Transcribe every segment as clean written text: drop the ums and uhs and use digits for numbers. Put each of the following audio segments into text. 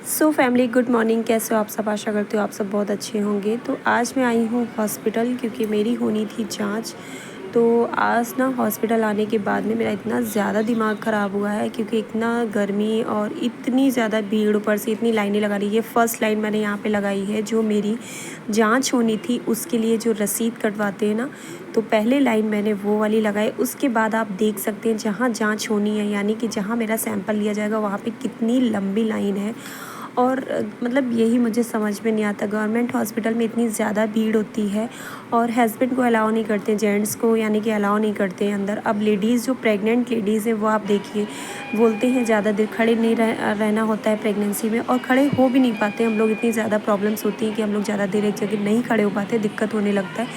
Family good morning. कैसे हो आप सब? आशा करती हूँ आप सब बहुत अच्छे होंगे। तो आज मैं आई हूँ हॉस्पिटल क्योंकि मेरी होनी थी जांच। तो आज ना हॉस्पिटल आने के बाद में मेरा इतना ज़्यादा दिमाग ख़राब हुआ है क्योंकि इतना गर्मी और इतनी ज़्यादा भीड़, ऊपर से इतनी लाइनें लगा ली। ये फ़र्स्ट लाइन मैंने यहाँ पे लगाई है जो मेरी जांच होनी थी उसके लिए, जो रसीद कटवाते हैं ना, तो पहले लाइन मैंने वो वाली लगाई। उसके बाद आप देख सकते हैं जहाँ जांच होनी है, यानी कि जहाँ मेरा सैंपल लिया जाएगा, वहाँ पे कितनी लंबी लाइन है। और मतलब यही मुझे समझ में नहीं आता, गवर्नमेंट हॉस्पिटल में इतनी ज़्यादा भीड़ होती है और हस्बैंड को अलाउ नहीं करते, जेंट्स को यानी कि अलाउ नहीं करते हैं अंदर। अब लेडीज़, जो प्रेग्नेंट लेडीज़ हैं, वो आप देखिए, बोलते हैं ज़्यादा देर खड़े नहीं रहना होता है प्रेगनेंसी में, और खड़े हो भी नहीं पाते हम लोग। इतनी ज़्यादा प्रॉब्लम्स होती हैं कि हम लोग ज़्यादा देर एक जगह नहीं खड़े हो पाते, दिक्कत होने लगता है।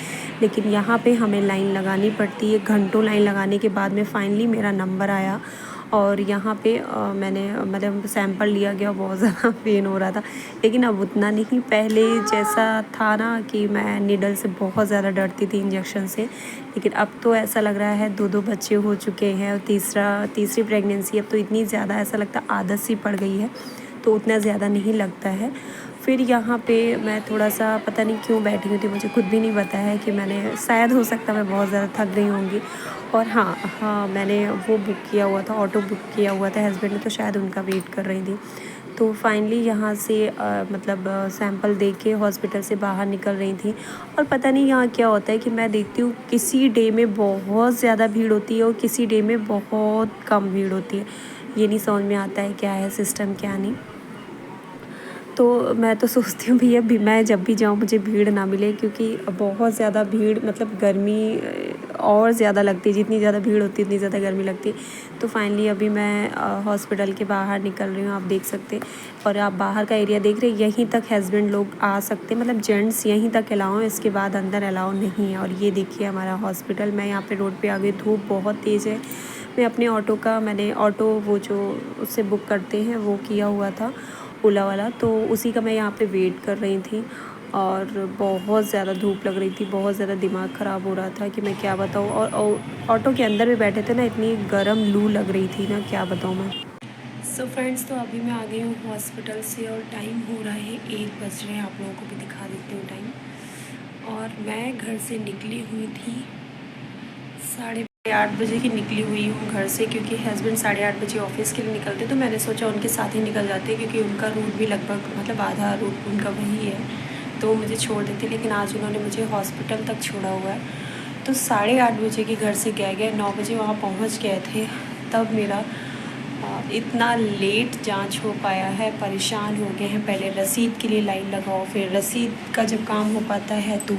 लेकिन यहाँ पे हमें लाइन लगानी पड़ती है। घंटों लाइन लगाने के बाद में फाइनली मेरा नंबर आया और यहाँ पे मैंने मतलब सैंपल लिया गया। बहुत ज़्यादा पेन हो रहा था, लेकिन अब उतना नहीं पहले जैसा था ना कि मैं नीडल से बहुत ज़्यादा डरती थी, इंजेक्शन से। लेकिन अब तो ऐसा लग रहा है, दो बच्चे हो चुके हैं और तीसरी प्रेगनेंसी, अब तो इतनी ज़्यादा ऐसा लगता है आदत सी पड़ गई है, तो उतना ज़्यादा नहीं लगता है। फिर यहाँ पे मैं थोड़ा सा पता नहीं क्यों बैठी हुई थी, मुझे खुद भी नहीं पता है कि मैंने, शायद हो सकता मैं बहुत ज़्यादा थक गई होंगी। और हाँ, मैंने वो बुक किया हुआ था, ऑटो बुक किया हुआ था हस्बैंड ने, तो शायद उनका वेट कर रही थी। तो फाइनली यहाँ से सैंपल दे के हॉस्पिटल से बाहर निकल रही थी। और पता नहीं यहाँ क्या होता है कि मैं देखती हूँ किसी डे में बहुत ज़्यादा भीड़ होती है और किसी डे में बहुत कम भीड़ होती है। ये नहीं समझ में आता है क्या है सिस्टम, क्या नहीं। तो मैं तो सोचती हूँ भैया भी मैं जब भी जाऊँ मुझे भीड़ ना मिले, क्योंकि बहुत ज़्यादा भीड़, मतलब गर्मी और ज़्यादा लगती है। जितनी ज़्यादा भीड़ होती है उतनी ज़्यादा गर्मी लगती है। तो फाइनली अभी मैं हॉस्पिटल के बाहर निकल रही हूँ, आप देख सकते हैं। और आप बाहर का एरिया देख रहे हैं, यहीं तक हस्बैंड लोग आ सकते हैं, मतलब जेंट्स यहीं तक अलाउ है, इसके बाद अंदर अलाउ नहीं है। और ये देखिए हमारा हॉस्पिटल। मैं यहाँ पर रोड पर आ गई, धूप बहुत तेज़ है। मैं अपने मैंने ऑटो वो जो उससे बुक करते हैं वो किया हुआ था, ओला वाला, तो उसी का मैं यहाँ पे वेट कर रही थी। और बहुत ज़्यादा धूप लग रही थी, बहुत ज़्यादा दिमाग ख़राब हो रहा था कि मैं क्या बताऊँ। और ऑटो के अंदर भी बैठे थे ना, इतनी गर्म लू लग रही थी ना, क्या बताऊँ मैं। फ्रेंड्स, तो अभी मैं आ गई हूँ हॉस्पिटल से और टाइम हो रहा है 1 बज रहे हैं। आप लोगों को भी दिखा देती हूँ टाइम। और मैं घर से निकली हुई थी 8:30 बजे की निकली हुई हूँ घर से, क्योंकि हस्बैंड 8:30 बजे ऑफिस के लिए निकलते, तो मैंने सोचा उनके साथ ही निकल जाते, क्योंकि उनका रूट भी लगभग, मतलब आधा रूट उनका वही है, तो वो मुझे छोड़ देते। लेकिन आज उन्होंने मुझे हॉस्पिटल तक छोड़ा हुआ है। तो 8:30 बजे के घर से गए 9 बजे वहाँ पहुँच गए थे। तब मेरा इतना लेट जांच हो पाया है, परेशान हो गए हैं। पहले रसीद के लिए लाइन लगाओ, फिर रसीद का जब काम हो पाता है तो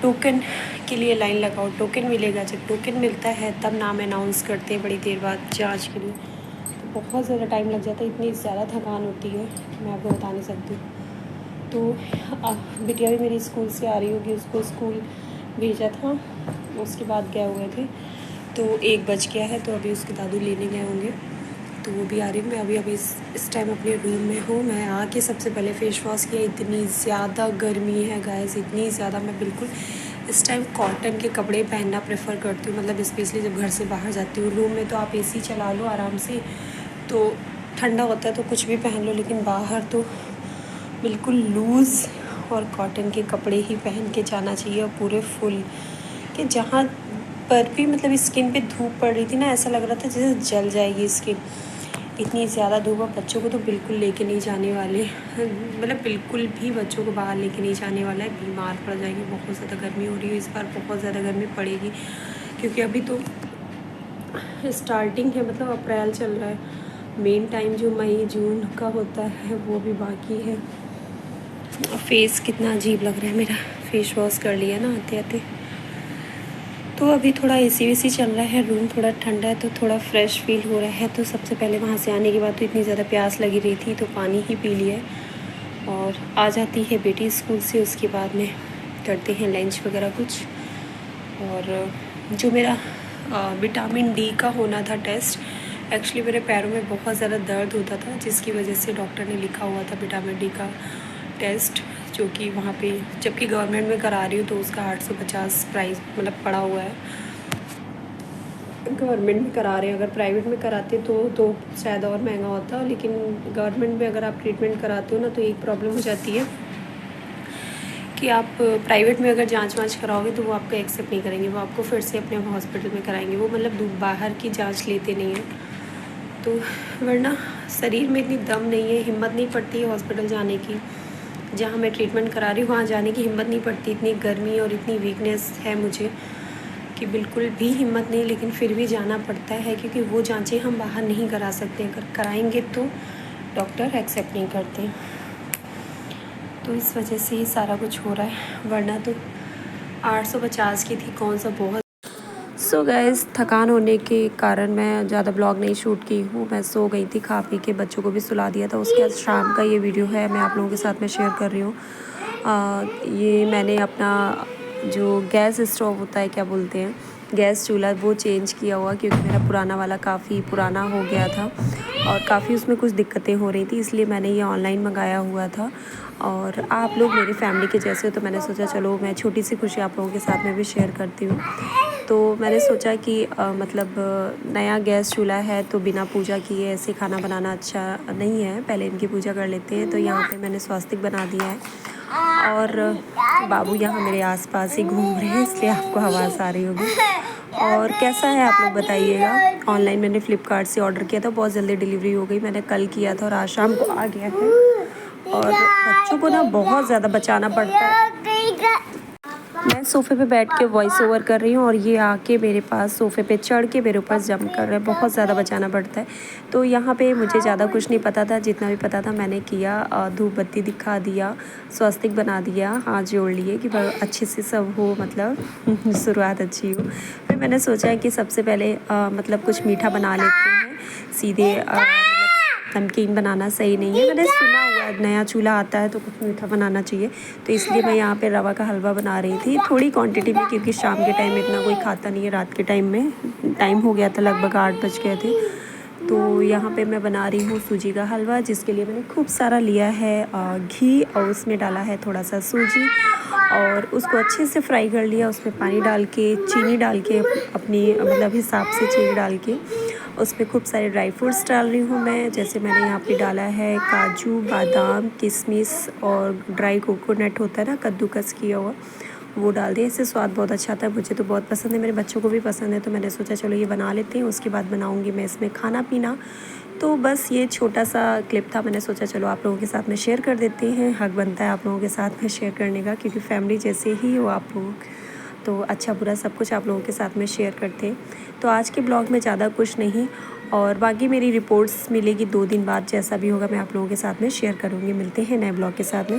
टोकन के लिए लाइन लगाओ, टोकन मिलेगा, जब टोकन मिलता है तब नाम अनाउंस करते हैं बड़ी देर बाद जांच के लिए। तो बहुत ज़्यादा टाइम लग जाता है, इतनी ज़्यादा थकान होती है कि मैं आपको बता नहीं सकती। तो बिटिया भी मेरी स्कूल से आ रही होगी, उसको स्कूल भेजा था, उसके बाद गए हुए थे। तो 1 बज गया है, तो अभी उसके दादू लेने गए होंगे, तो वो भी आ रही हूँ। मैं अभी इस टाइम अपने रूम में हूँ। मैं आके सबसे पहले फ़ेस वॉश किया। इतनी ज़्यादा गर्मी है गाइस, इतनी ज़्यादा। मैं बिल्कुल इस टाइम कॉटन के कपड़े पहनना प्रेफर करती हूँ, मतलब स्पेशली जब घर से बाहर जाती हूँ। रूम में तो आप एसी चला लो आराम से, तो ठंडा होता है तो कुछ भी पहन लो, लेकिन बाहर तो बिल्कुल लूज़ और कॉटन के कपड़े ही पहन के जाना चाहिए, और पूरे फुल कि जहाँ पर भी मतलब स्किन पे धूप पड़ रही थी ना, ऐसा लग रहा था जैसे जल जाएगी स्किन, इतनी ज़्यादा धूप। और बच्चों को तो बिल्कुल लेके नहीं जाने वाले, मतलब बिल्कुल भी बच्चों को बाहर लेके नहीं जाने वाला है, बीमार पड़ जाएंगे। बहुत ज़्यादा गर्मी हो रही है इस बार, बहुत ज़्यादा गर्मी पड़ेगी, क्योंकि अभी तो स्टार्टिंग है, मतलब अप्रैल चल रहा है। मेन टाइम जो मई जून का होता है वो भी बाकी है। फेस कितना अजीब लग रहा है मेरा, फेस वॉश कर लिया ना आते आते। तो अभी थोड़ा एसी वेसी चल रहा है, रूम थोड़ा ठंडा है तो थोड़ा फ्रेश फील हो रहा है। तो सबसे पहले वहाँ से आने के बाद तो इतनी ज़्यादा प्यास लगी रही थी, तो पानी ही पी लिया। और आ जाती है बेटी स्कूल से, उसके बाद में करते हैं लंच वगैरह कुछ। और जो मेरा विटामिन डी का होना था टेस्ट, एक्चुअली मेरे पैरों में बहुत ज़्यादा दर्द होता था, जिसकी वजह से डॉक्टर ने लिखा हुआ था विटामिन डी का टेस्ट, जो कि वहाँ पे, जबकि गवर्नमेंट में करा रही हूँ तो उसका 850 प्राइस मतलब पड़ा हुआ है। गवर्नमेंट में करा रहे हैं। अगर प्राइवेट में कराते तो शायद और महंगा होता, लेकिन गवर्नमेंट में अगर आप ट्रीटमेंट कराते हो ना तो एक प्रॉब्लम हो जाती है कि आप प्राइवेट में अगर जांच वाँच कराओगे तो वो आपको एक्सेप्ट नहीं करेंगे, वो आपको फिर से अपने हॉस्पिटल में कराएंगे। वो मतलब बाहर की जांच लेते नहीं हैं। तो वरना शरीर में इतनी दम नहीं है, हिम्मत नहीं पड़ती है हॉस्पिटल जाने की। जहाँ मैं ट्रीटमेंट करा रही हूँ वहाँ जाने की हिम्मत नहीं पड़ती। इतनी गर्मी और इतनी वीकनेस है मुझे कि बिल्कुल भी हिम्मत नहीं, लेकिन फिर भी जाना पड़ता है क्योंकि वो जांचें हम बाहर नहीं करा सकते। अगर कराएंगे तो डॉक्टर एक्सेप्ट नहीं करते। तो इस वजह से ही सारा कुछ हो रहा है, वरना तो 850 की थी, कौन सा बहुत। सो गाइस, थकान होने के कारण मैं ज़्यादा ब्लॉग नहीं शूट की हूँ। मैं सो गई थी, खा पी के बच्चों को भी सुला दिया था। उसके बाद शाम का ये वीडियो है, मैं आप लोगों के साथ में शेयर कर रही हूँ। ये मैंने अपना जो गैस स्टोव होता है, क्या बोलते हैं, गैस चूल्हा, वो चेंज किया हुआ क्योंकि मेरा पुराना वाला काफ़ी पुराना हो गया था और काफ़ी उसमें कुछ दिक्कतें हो रही थी, इसलिए मैंने ये ऑनलाइन मंगाया हुआ था। और आप लोग मेरी फैमिली के जैसे हो तो मैंने सोचा चलो मैं छोटी सी खुशी आप लोगों के साथ में भी शेयर करती हूँ। तो मैंने सोचा कि मतलब नया गैस चूल्हा है तो बिना पूजा किए ऐसे खाना बनाना अच्छा नहीं है, पहले इनकी पूजा कर लेते हैं। तो यहाँ पे मैंने स्वास्तिक बना दिया है और बाबू यहाँ मेरे आसपास ही घूम रहे हैं, इसलिए आपको आवाज़ आ रही होगी। और कैसा है आप लोग बताइएगा। ऑनलाइन मैंने फ़्लिपकार्ट से ऑर्डर किया था, बहुत जल्दी डिलीवरी हो गई। मैंने कल किया था और आज शाम को आ गया है। और बच्चों को ना बहुत ज़्यादा बचाना पड़ता है। मैं सोफ़े पे बैठ के वॉइस ओवर कर रही हूँ और ये आके मेरे पास सोफ़े पे चढ़ के मेरे ऊपर जंप कर रहे हैं, बहुत ज़्यादा बचाना पड़ता है। तो यहाँ पे मुझे ज़्यादा कुछ नहीं पता था, जितना भी पता था मैंने किया। धूप बत्ती दिखा दिया, स्वास्तिक बना दिया, हाथ जोड़ लिए कि अच्छे से सब हो, मतलब शुरुआत अच्छी हो। फिर मैंने सोचा है कि सबसे पहले मतलब कुछ मीठा बना लेते हैं, सीधे नमकीन बनाना सही नहीं है। मैंने सुना हुआ है नया चूल्हा आता है तो कुछ मीठा बनाना चाहिए, तो इसलिए मैं यहाँ पे रवा का हलवा बना रही थी थोड़ी क्वांटिटी में, क्योंकि शाम के टाइम में इतना कोई खाता नहीं है। रात के टाइम में टाइम हो गया था, लगभग 8 बज गए थे। तो यहाँ पे मैं बना रही हूँ सूजी का हलवा, जिसके लिए मैंने खूब सारा लिया है घी और उसमें डाला है थोड़ा सा सूजी और उसको अच्छे से फ्राई कर लिया। उसमें पानी डाल के, चीनी डाल के, अपनी मतलब हिसाब से चीनी डाल के उसमें खूब सारे ड्राई फ्रूट्स डाल रही हूँ मैं। जैसे मैंने यहाँ पे डाला है काजू, बादाम, किशमिश और ड्राई कोकोनट होता है ना, कद्दूकस किया हुआ, वो डाल दिया। इससे स्वाद बहुत अच्छा आता है, मुझे तो बहुत पसंद है, मेरे बच्चों को भी पसंद है। तो मैंने सोचा चलो ये बना लेते हैं, उसके बाद बनाऊँगी मैं इसमें खाना पीना। तो बस ये छोटा सा क्लिप था, मैंने सोचा चलो आप लोगों के साथ में शेयर कर देते हैं। हक बनता है आप लोगों के साथ में शेयर करने का, क्योंकि फैमिली जैसे ही हो आप लोग, तो अच्छा बुरा सब कुछ आप लोगों के साथ में शेयर करते हैं। तो आज के ब्लॉग में ज़्यादा कुछ नहीं, और बाकी मेरी रिपोर्ट्स मिलेगी 2 दिन बाद, जैसा भी होगा मैं आप लोगों के साथ में शेयर करूँगी। मिलते हैं नए ब्लॉग के साथ में।